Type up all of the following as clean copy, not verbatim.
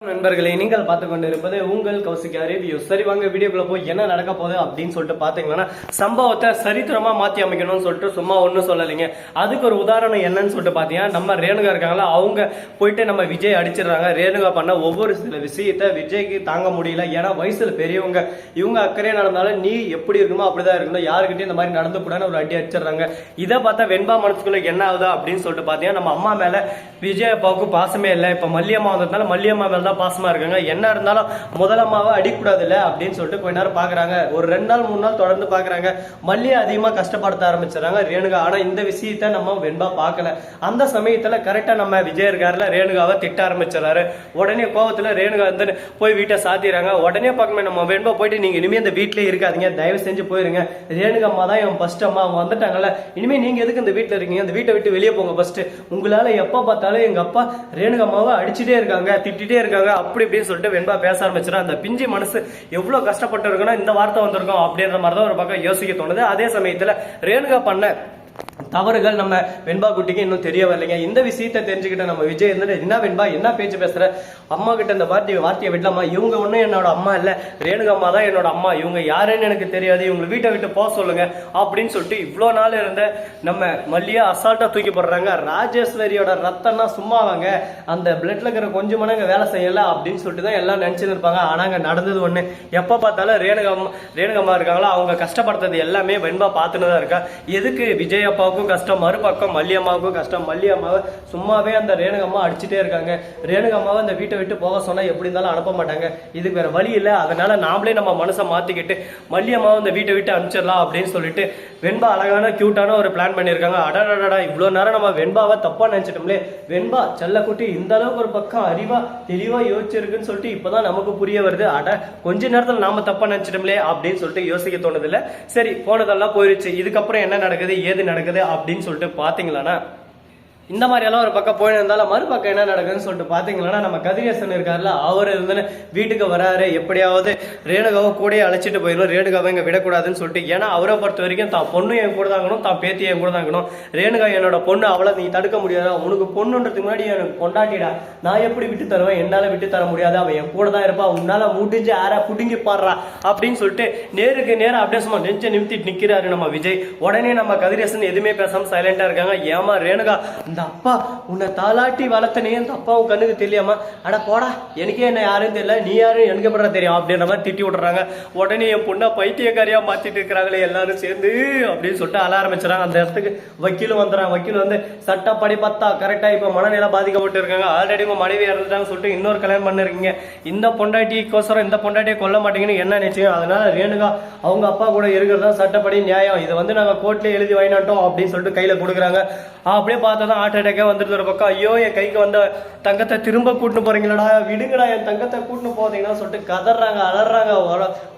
நண்பர்களே, நீங்கள் பார்த்து கொண்டு இருப்பது உங்கள் கௌசிகா ரிவ்யூ. சரி, வாங்க வீடியோக்குள்ள போய் என்ன நடக்க போகுது அப்படின்னு சொல்லிட்டு பாத்தீங்கன்னா, சம்பவத்தை சரித்திரமா மாத்தி அமைக்கணும்னு சொல்லிட்டு சும்மா ஒன்றும் சொல்லலைங்க. அதுக்கு ஒரு உதாரணம் என்னன்னு சொல்லிட்டு பாத்தீங்கன்னா, நம்ம ரேணுகா இருக்காங்களா, அவங்க போயிட்டு நம்ம விஜய் அடிச்சிடுறாங்க. ரேணுகா பண்ண ஒவ்வொரு சில விஷயத்த விஜய்க்கு தாங்க முடியல. ஏன்னா வயசுல பெரியவங்க, இவங்க அக்கறையா நடந்தாலும் நீ எப்படி இருக்கணுமோ அப்படிதான் இருக்கணும், யாருக்கிட்டையும் இந்த மாதிரி நடந்து கூடாதுன்னு ஒரு அடி அடிச்சிடுறாங்க. இதை பார்த்தா வெண்பா மனசுக்குள்ள என்ன ஆகுதா அப்படின்னு சொல்லிட்டு பாத்தீங்கன்னா, நம்ம அம்மா மேல விஜய் அப்பாவுக்கு பாசமே இல்லை. இப்ப மல்லியம்மா வந்ததுனால மல்லியம்மா மேல பாசமா இருக்காங்க. என்ன இருந்தாலும் முதலம்மாவை அடிக்கூடாது இல்ல அப்படின்னு சொல்லிட்டு கொஞ்ச நேரம் பாக்குறாங்க. ஒரு 2 நாள் 3 நாள் தொடர்ந்து பாக்குறாங்க. மல்லியை அதிகமா கஷ்டப்படுத்த ஆரம்பிச்சாங்க ரேணுகா. ஆனா இந்த விஷயத்த நம்ம வெண்பா பார்க்கல. அந்த சமயத்துல கரெக்டா நம்ம விஜய் இருக்காருல, ரேணுகாவை திட்ட ஆரம்பிச்சாரு. உடனே கோவத்துல ரேணுகா வந்து போய் வீட்டை சாத்திடுறாங்க. உடனே பார்க்கணும் நம்ம வெண்பா போயிட்டு, நீங்க இனிமே இந்த வீட்லயே இருக்காதீங்க, தயவு செஞ்சு போயிருங்க. ரேணுகா அம்மா தான் என் ஃபர்ஸ்ட் அம்மா, அவங்க வந்துட்டாங்கல்ல, இனிமே நீங்க எதுக்கு இந்த வீட்டுல இருக்கீங்க, அந்த வீட்டை விட்டு வெளியே போங்க ஃபர்ஸ்ட். உங்களால எப்ப பார்த்தாலும் எங்க அப்பா ரேணுகா அம்மாவை அடிச்சுட்டே இருக்காங்க, திட்டிட்டே இருக்காங்க, அப்படி இப்படின்னு சொல்லிட்டு வெண்பா பேச ஆரம்பிச்சிடும். அந்த பிஞ்சு மனசு எவ்வளவு கஷ்டப்பட்டு இருக்குன்னா இந்த வார்த்தை வந்திருக்கும் அப்படின்ற மாதிரி தான் ஒரு பக்கம் யோசிக்க தோணுது. அதே சமயத்துல ரேணுகா பண்ண தவறுகள் நம்ம வெண்பா குட்டிக்கு இன்னும் தெரிய வரலைங்க. இந்த விஷயத்தை தெரிஞ்சுக்கிட்ட நம்ம விஜய் இருந்துட்டு, என்ன வெண்பா என்ன பேச்சு பேசுற, அம்மா கிட்ட இந்த வார்த்தையை விடலாமா, இவங்க ஒன்றும் என்னோட அம்மா இல்லை, ரேணுகா அம்மா தான் என்னோட அம்மா, இவங்க யாருன்னு எனக்கு தெரியாது, இவங்க வீட்டை விட்டு போக சொல்லுங்க அப்படின்னு சொல்லிட்டு இவ்வளோ நாள் இருந்த நம்ம மல்லியா அசால்ட்டா தூக்கி போடுறாங்க. ராஜேஸ்வரியோட ரத்தம்னா சும்மாவாங்க, அந்த பிளட்ல இருக்கிற கொஞ்சம் மணங்க வேலை செய்யல அப்படின்னு சொல்லிட்டு தான் எல்லாம் நினைச்சுன்னு இருப்பாங்க. ஆனாங்க நடந்தது ஒண்ணு. எப்ப பார்த்தாலும் ரேணுகா அம்மா இருக்காங்களா, அவங்க கஷ்டப்படுறது எல்லாமே வெண்பா பார்த்துன்னு தான் இருக்கா. எதுக்கு விஜய் அப்பாவுக்கும் கஷ்டம், மறுபக்கம் மல்லியம்மாவுக்கும் கஷ்டம். மல்லியம்மாவை சும்மாவே அந்த ரேணுகம்மா அடிச்சுட்டே இருக்காங்க. ரேணுகம்மாவை அந்த வீட்டை விட்டு போக சொன்னா எப்படி இருந்தாலும் அனுப்ப மாட்டாங்க. இதுக்கு வேற வழி இல்லை. அதனால நாமளே நம்ம மனசை மாத்திக்கிட்டு மல்லியம்மாவை அந்த வீட்டை விட்டு அனுப்பிச்சிடலாம் அப்படின்னு சொல்லிட்டு வெண்பா அழகான கியூட்டான ஒரு பிளான் பண்ணியிருக்காங்க. அடடடா, இவ்வளவு நேரம் நம்ம வெண்பாவை தப்பா நினைச்சிட்டோம்லே. வெண்பா செல்லக்குட்டி இந்த அளவுக்கு ஒரு பக்கம் அறிவா தெளிவா யோசிச்சிருக்குன்னு சொல்லிட்டு இப்பதான் நமக்கு புரிய வருது. அட கொஞ்ச நேரத்தில் நாம தப்பா நினைச்சிட்டோம்லே அப்படின்னு சொல்லிட்டு யோசிக்க தோணுது இல்ல. சரி, போனதெல்லாம் போயிருச்சு. இதுக்கப்புறம் என்ன நடக்குது ஏது நடக்குது அப்படின்னு சொல்லிட்டு பாத்தீங்களான்னா, இந்த மாதிரி எல்லாம் ஒரு பக்கம் போயிருந்தாலும் மறுபக்கம் என்ன நடக்குதுன்னு சொல்லிட்டு பாத்தீங்கன்னா, நம்ம கதிரேசன் இருக்காருல்ல, அவர் இருந்து வீட்டுக்கு வராரு. எப்படியாவது ரேணுகாவை கூட அழைச்சிட்டு போயிடும், ரேணுகாவை இங்க விடக்கூடாதுன்னு சொல்லிட்டு. ஏன்னா அவரை பொறுத்த வரைக்கும் தான் பொண்ணு என் கூட தாங்கணும், தான் பேத்தி என் கூட தாங்கணும். ரேணுகா என்னோட பொண்ணு, அவளை நீ தடுக்க முடியாதா, உனக்கு பொண்ணுன்றதுக்கு முன்னாடி எனக்கு கொண்டாட்டிடா, நான் எப்படி விட்டு தருவேன், என்னால விட்டு தர முடியாது, அவன் என் கூட தான் இருப்பா, உன்னால முடிஞ்சு யாரா புடுங்கி பாடுறா அப்படின்னு சொல்லிட்டு நேருக்கு நேரம் அப்படியே சும்மா நெஞ்ச நிமித்திட்டு நிக்கிறாரு நம்ம விஜய். உடனே நம்ம கதிரேசன் எதுவுமே பேசாம சைலண்டா இருக்காங்க. ஏமா ரேணுகா, அப்பா உன்னை தாளாட்டி வளர்த்தனே, அந்த அப்பாவும் கண்ணுக்கு தெரியாம, அட போடா, எனக்கே என்ன யாரும் தெரியல, நீ யாரும் எனக்கு பண்ற தெரியும் அப்படின்ற மாதிரி திட்டி விட்டுறாங்க. உடனே என் பொண்ணா பைத்தியக்காரியா மாத்திட்டு இருக்கிறாங்களே எல்லாரும் சேர்ந்து அப்படின்னு சொல்லிட்டு அழ ஆரம்பிச்சுறாங்க. அந்த இடத்துக்கு வக்கீலும் வந்துடுறாங்க. வக்கீல் வந்து சட்டப்படி பார்த்தா கரெக்டா இப்ப மனநிலை பாதிக்கப்பட்டு இருக்காங்க, ஆல்ரெடி உங்க மனைவி இறந்துட்டாங்க சொல்லிட்டு இன்னொரு கல்யாணம் பண்ணிருக்கீங்க, இந்த பொண்டாட்டிக்கோசரம் இந்த பொண்டாட்டியை கொல்ல மாட்டீங்கன்னு என்ன நிச்சயம், அதனால ரேணுகா அவங்க அப்பா கூட இருக்கிறதா சட்டப்படி நியாயம், இதை வந்து நாங்க கோர்ட்ல எழுதி வாங்கிட்டோம் அப்படின்னு சொல்லிட்டு கையில கொடுக்குறாங்க. அப்படியே பார்த்தா ஹார்ட் அட்டாக்கே வந்துட்டு ஒரு பக்கம், ஐயோ என் கைக்கு வந்த தங்கத்தை திரும்ப கூட்டின்னு போறீங்களா, விடுங்கடா என் தங்கத்தை கூட்டின்னு போதீங்கன்னா சொல்லிட்டு கதறாங்க, அலறாங்க,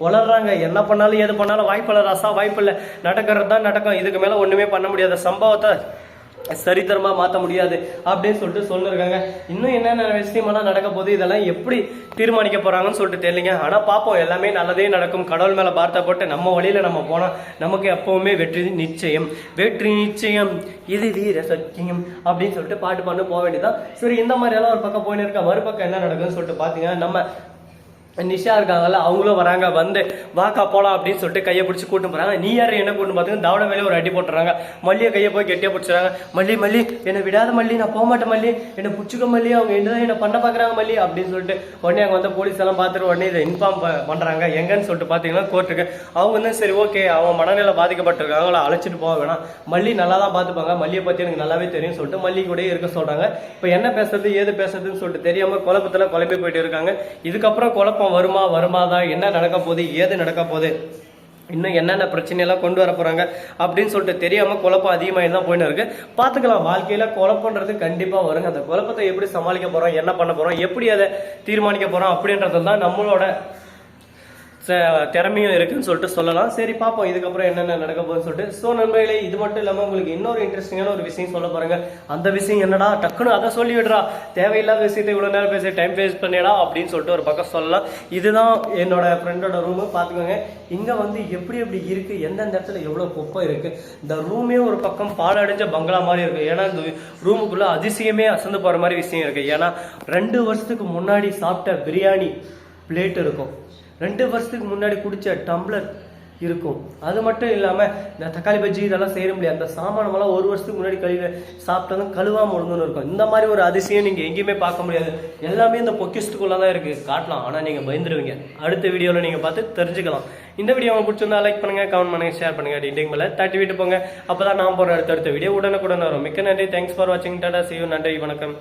வளர்றாங்க. என்ன பண்ணாலும் எது பண்ணாலும் வாய்ப்பில்லை ராசா, வாய்ப்பில்லை, நடக்கிறது தான் நடக்கும், இதுக்கு மேல ஒண்ணுமே பண்ண முடியாத சம்பவத்தை சரித்திரமா மாற்ற முடியாது அப்படின்னு சொல்லிட்டு சொல்லிருக்காங்க. இன்னும் என்னென்ன விஷயமெல்லாம் நடக்க போகுது, இதெல்லாம் எப்படி தீர்மானிக்க போறாங்கன்னு சொல்லிட்டு தெரியலங்க. ஆனா பார்ப்போம், எல்லாமே நல்லதே நடக்கும். கடவுள் மேல பார்த்த போட்டு நம்ம வழியில நம்ம போனா நமக்கு எப்பவுமே வெற்றி நிச்சயம், வெற்றி நிச்சயம், இது வீர சத்தியம் அப்படின்னு சொல்லிட்டு பாட்டு பண்ணு போக வேண்டியதான். சரி, இந்த மாதிரி எல்லாம் ஒரு பக்கம் போயின்னு இருக்கா. மறுபக்கம் என்ன நடக்குதுன்னு சொல்லிட்டு பாத்தீங்கன்னா, நம்ம நிஷா இருக்காங்கல்ல, அவங்களும் வராங்க. வந்து வாக்கா போலாம் அப்படின்னு சொல்லிட்டு கையை பிடிச்சி கூட்டு போறாங்க. நீ யாரு என்ன கூட்டு பார்த்தீங்கன்னா, தவணை மேலே ஒரு அடி போட்டுறாங்க. மல்லியை கையை போய் கெட்டியா பிடிச்சாங்க. மல்லி மல்லி என்னை விடாத மல்லி, நான் போக மாட்டேன் மல்லி, என்னை பிடிச்சிக்க மல்லி, அவங்க என்னதான் என்ன பண்ண பாக்குறாங்க மல்லி அப்படின்னு சொல்லிட்டு உடனே அங்கே வந்து போலீஸ் எல்லாம் பார்த்துட்டு உடனே இதை இன்ஃபார்ம் பண்றாங்க. எங்கன்னு சொல்லிட்டு பாத்தீங்கன்னா கோர்ட்டுக்கு. அவங்க வந்து சரி ஓகே, அவங்க மனநிலை பாதிக்கப்பட்டிருக்காங்க, அவங்கள அழைச்சிட்டு போக வேணாம், மல்லி நல்லா தான் பார்த்துப்பாங்க, மல்லியை பத்தி எனக்கு நல்லாவே தெரியும் சொல்லிட்டு மல்லி கூட இருக்க சொல்றாங்க. இப்போ என்ன பேசுறது ஏது பேசுறதுன்னு சொல்லிட்டு தெரியாம குழப்பத்துல குழம்பி போயிட்டு இருக்காங்க. இதுக்கப்புறம் குழப்பம் வருமாதான், என்ன நடக்க போகுது ஏது நடக்க போகுது, இன்னும் என்னென்ன பிரச்சனையெல்லாம் கொண்டு வர போறாங்க அப்படின்னு சொல்லிட்டு தெரியாம குழப்பம் அதிகமாக தான் போயின்னு இருக்கு. பார்த்துக்கலாம், வாழ்க்கையில குழப்பன்றது கண்டிப்பா வருங்க. அந்த குழப்பத்தை எப்படி சமாளிக்க போறோம், என்ன பண்ண போறோம், எப்படி அதை தீர்மானிக்க போறோம் அப்படின்றது தான் நம்மளோட திறமையும் இருக்குன்னு சொல்லிட்டு சொல்லலாம். சரி பார்ப்போம் இதுக்கப்புறம் என்னென்ன நடக்க போகுதுன்னு சொல்லிட்டு. ஸோ நண்பர்களே, இது மட்டும் இல்லாமல் உங்களுக்கு இன்னொரு இன்ட்ரெஸ்டிங்கான ஒரு விஷயம் சொல்ல பாருங்க. அந்த விஷயம் என்னடா, டக்குன்னு அதை சொல்லி விடுறா, தேவையில்லாத விஷயத்தை இவ்வளோ நேரம் பேசி டைம் வேஸ்ட் பண்ணிடா அப்படின்னு சொல்லிட்டு ஒரு பக்கம் சொல்லலாம். இதுதான் என்னோட ஃப்ரெண்டோட ரூமு. பார்த்துக்கோங்க, இங்கே வந்து எப்படி எப்படி இருக்கு, எந்தெந்த இடத்துல எவ்வளோ குப்பை இருக்கு. இந்த ரூமே ஒரு பக்கம் பாலடைஞ்ச பங்களா மாதிரி இருக்கு. ஏன்னா இந்த ரூமுக்குள்ள அதிசயமே அசந்து போற மாதிரி விஷயம் இருக்கு. ஏன்னா 2 வருஷத்துக்கு முன்னாடி சாப்பிட்ட பிரியாணி பிளேட் இருக்கும், 2 வருஷத்துக்கு முன்னாடி குடிச்ச டம்ளர் இருக்கும். அது மட்டும் இல்லாம இந்த தக்காளி பஜ்ஜி இதெல்லாம் செய்ய முடியாது, அந்த சாமானமெல்லாம் 1 வருஷத்துக்கு முன்னாடி சாப்பிட்டதும் கழுவாம ஒழுங்குன்னு இருக்கும். இந்த மாதிரி ஒரு அதிசயம் நீங்க எங்கேயுமே பார்க்க முடியாது. எல்லாமே இந்த பொக்கிஸ்டுக்குள்ளதான் இருக்கு. காட்டலாம், ஆனா நீங்க பயந்துருவீங்க. அடுத்த வீடியோல நீங்க பார்த்து தெரிஞ்சுக்கலாம். இந்த வீடியோ உங்களுக்கு பிடிச்சிருந்தா லைக் பண்ணுங்க, கமெண்ட் பண்ணுங்க, ஷேர் பண்ணுங்க, டிண்டிங் மேல தட்டி விட்டு போங்க. அப்பதான் நான் போற அடுத்த வீடியோ உடனுக்குடன் வரும். மிக்க நன்றி. தேங்க்ஸ் ஃபார் வாட்சிங். Tata, see you. நன்றி, வணக்கம்.